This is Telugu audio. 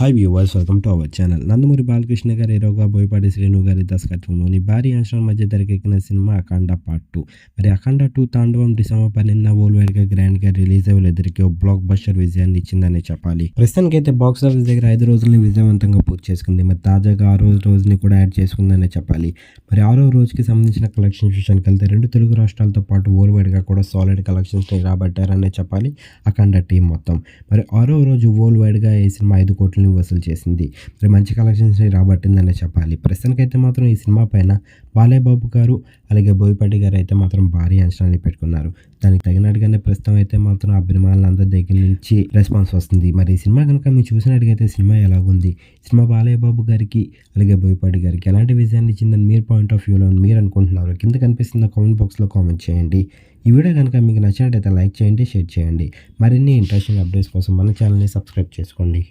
Hi viewers, welcome to our channel. Nandamuri Balakrishna గారి హీరోగా బోయపాటి శ్రీను గారి దర్శకత్వంలోని భారీ అంచనాల మధ్య తెరకెక్కిన సినిమా అఖండ పార్ట్ 2. మరి అఖండ 2 తాండవం డిసెంబర్ 12న వరల్డ్ వైడ్ గా గ్రాండ్ గా రిలీజ్ అయ్యే ఎదురికి బ్లాక్ బస్టర్ విజయాన్ని ఇచ్చిందనే చెప్పాలి. ప్రస్తుతానికి అయితే బాక్స్ ఆఫీస్ దగ్గర 5 రోజుల్ని విజయవంతంగా పూర్తి చేసుకుంది. మరి తాజాగా 6వ రోజుని కూడా యాడ్ చేసుకుందనే చెప్పాలి. మరి 6వ రోజుకి సంబంధించిన కలెక్షన్స్ విషయానికి వెళ్తే 2 తెలుగు రాష్ట్రాలతో పాటు వరల్డ్ వైడ్ గా కూడా సాలిడ్ కలెక్షన్స్ ని రాబట్టారనే చెప్పాలి అఖండ టీం మొత్తం. మరి 6వ రోజు వరల్డ్ వైడ్ గా ఈ సినిమా 5 కోట్లని వసూలు చేసింది. మరి మంచి కలెక్షన్స్ని రాబట్టిందనే చెప్పాలి. ప్రస్తుతానికైతే మాత్రం ఈ సినిమా పైన బాలయ్య బాబు గారు అలాగే బోయపాటి గారు అయితే మాత్రం భారీ అంచనాలు పెట్టుకున్నారు. దానికి తగినట్టుగానే ప్రస్తుతం అయితే మాత్రం అభిమానులందరి దగ్గర నుంచి రెస్పాన్స్ వస్తుంది. మరి ఈ సినిమా కనుక మీరు చూసినట్టుగైతే సినిమా ఎలాగుంది, సినిమా బాలయ్య బాబు గారికి అలాగే బోయపాటి గారికి ఎలాంటి విజయాన్ని ఇచ్చిందని మీరు పాయింట్ ఆఫ్ వ్యూలో మీరు అనుకుంటున్నారు కింద కనిపిస్తున్న కామెంట్ బాక్స్లో కామెంట్ చేయండి. ఈ వీడియో కనుక మీకు నచ్చినట్టయితే లైక్ చేయండి, షేర్ చేయండి. మరిన్ని ఇంట్రెస్టింగ్ అప్డేట్స్ కోసం మన ఛానల్ని సబ్స్క్రైబ్ చేసుకోండి.